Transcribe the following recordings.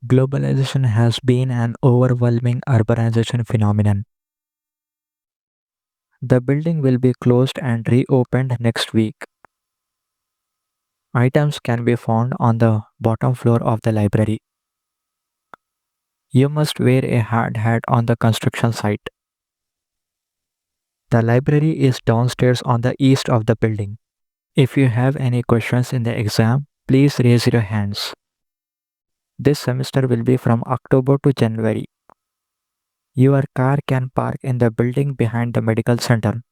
Globalization has been an overwhelming urbanization phenomenon. The building will be closed and reopened next week. Items can be found on the bottom floor of the library. You must wear a hard hat on the construction site. The library is downstairs on the east of the building. If you have any questions in the exam, please raise your hands. This semester will be from October to January. Your car can park in the building behind the medical center.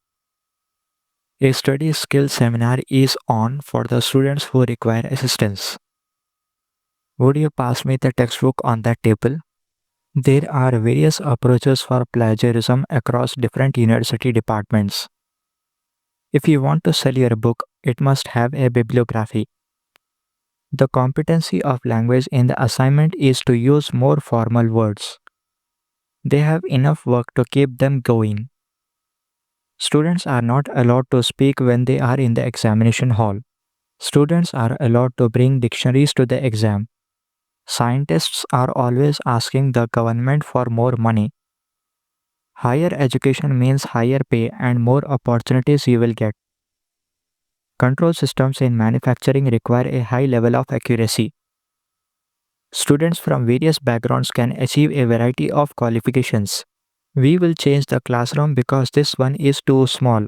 A study skill seminar is on for the students who require assistance. Would you pass me the textbook on that table? There are various approaches for plagiarism across different university departments. If you want to sell your book, it must have a bibliography. The competency of language in the assignment is to use more formal words. They have enough work to keep them going. Students are not allowed to speak when they are in the examination hall. Students are allowed to bring dictionaries to the exam. Scientists are always asking the government for more money. Higher education means higher pay and more opportunities you will get. Control systems in manufacturing require a high level of accuracy. Students from various backgrounds can achieve a variety of qualifications. We will change the classroom because this one is too small.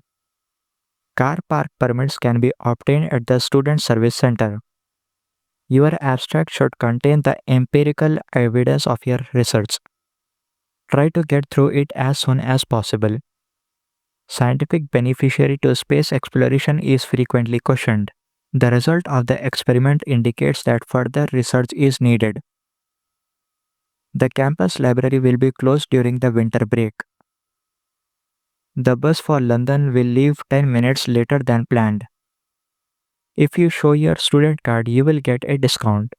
Car park permits can be obtained at the Student Service Center. Your abstract should contain the empirical evidence of your research. Try to get through it as soon as possible. Scientific beneficiary to space exploration is frequently questioned. The result of the experiment indicates that further research is needed. The campus library will be closed during the winter break. The bus for London will leave 10 minutes later than planned. If you show your student card, you will get a discount.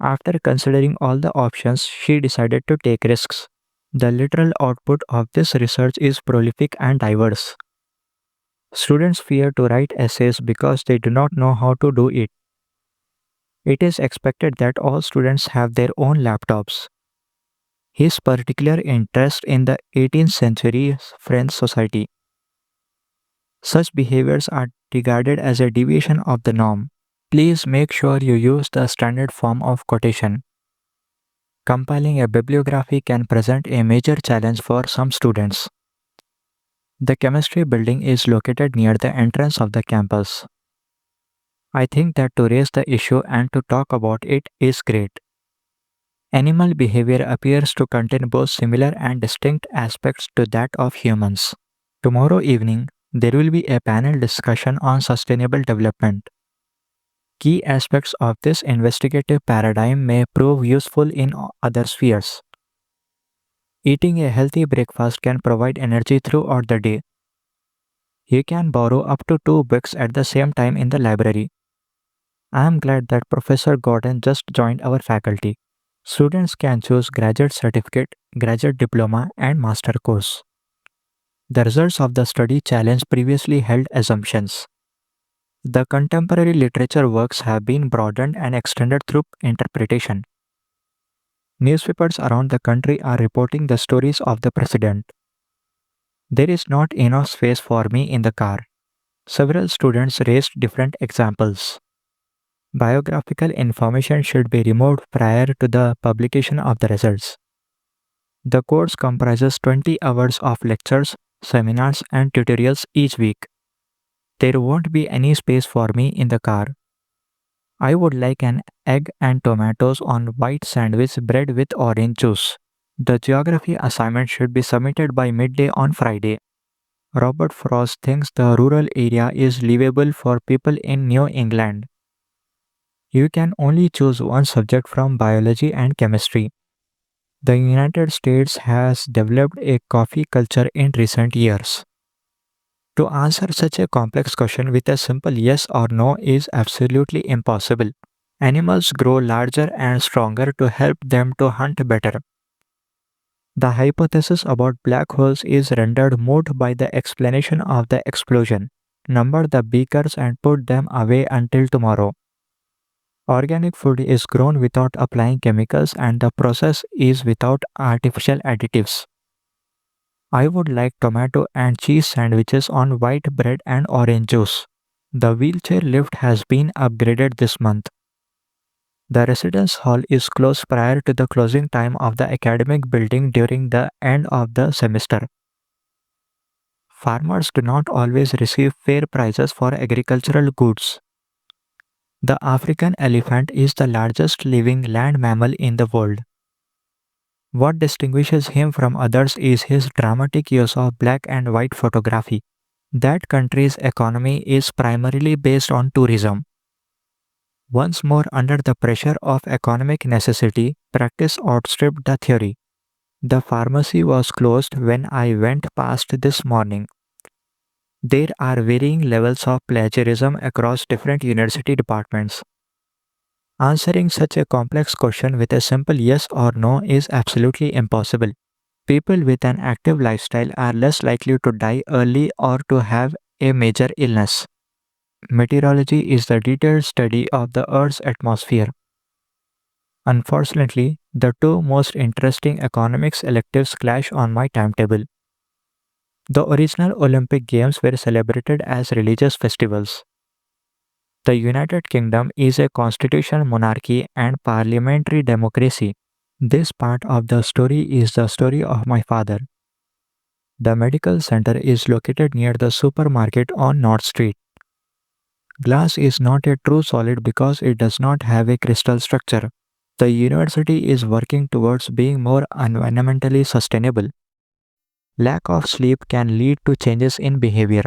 After considering all the options, she decided to take risks. The literal output of this research is prolific and diverse. Students fear to write essays because they do not know how to do it. It is expected that all students have their own laptops. His particular interest in the 18th century French society. Such behaviors are regarded as a deviation of the norm. Please make sure you use the standard form of quotation. Compiling a bibliography can present a major challenge for some students. The chemistry building is located near the entrance of the campus. I think that to raise the issue and to talk about it is great. Animal behavior appears to contain both similar and distinct aspects to that of humans. Tomorrow evening, there will be a panel discussion on sustainable development. Key aspects of this investigative paradigm may prove useful in other spheres. Eating a healthy breakfast can provide energy throughout the day. You can borrow up to 2 books at the same time in the library. I am glad that Professor Gordon just joined our faculty. Students can choose graduate certificate, graduate diploma, and master course. The results of the study challenge previously held assumptions. The contemporary literature works have been broadened and extended through interpretation. Newspapers around the country are reporting the stories of the president. There is not enough space for me in the car. Several students raised different examples. Biographical information should be removed prior to the publication of the results. The course comprises 20 hours of lectures, seminars, and tutorials each week. There won't be any space for me in the car. I would like an egg and tomatoes on white sandwich bread with orange juice. The geography assignment should be submitted by midday on Friday. Robert Frost thinks the rural area is livable for people in New England. You can only choose one subject from biology and chemistry. The United States has developed a coffee culture in recent years. To answer such a complex question with a simple yes or no is absolutely impossible. Animals grow larger and stronger to help them to hunt better. The hypothesis about black holes is rendered moot by the explanation of the explosion. Number the beakers and put them away until tomorrow. Organic food is grown without applying chemicals and the process is without artificial additives. I would like tomato and cheese sandwiches on white bread and orange juice. The wheelchair lift has been upgraded this month. The residence hall is closed prior to the closing time of the academic building during the end of the semester. Farmers do not always receive fair prices for agricultural goods. The African elephant is the largest living land mammal in the world. What distinguishes him from others is his dramatic use of black and white photography. That country's economy is primarily based on tourism. Once more, under the pressure of economic necessity, practice outstripped the theory. The pharmacy was closed when I went past this morning. There are varying levels of plagiarism across different university departments. Answering such a complex question with a simple yes or no is absolutely impossible. People with an active lifestyle are less likely to die early or to have a major illness. Meteorology is the detailed study of the Earth's atmosphere. Unfortunately, the two most interesting economics electives clash on my timetable. The original Olympic Games were celebrated as religious festivals. The United Kingdom is a constitutional monarchy and parliamentary democracy. This part of the story is the story of my father. The medical center is located near the supermarket on North Street. Glass is not a true solid because it does not have a crystal structure. The university is working towards being more environmentally sustainable. Lack of sleep can lead to changes in behavior.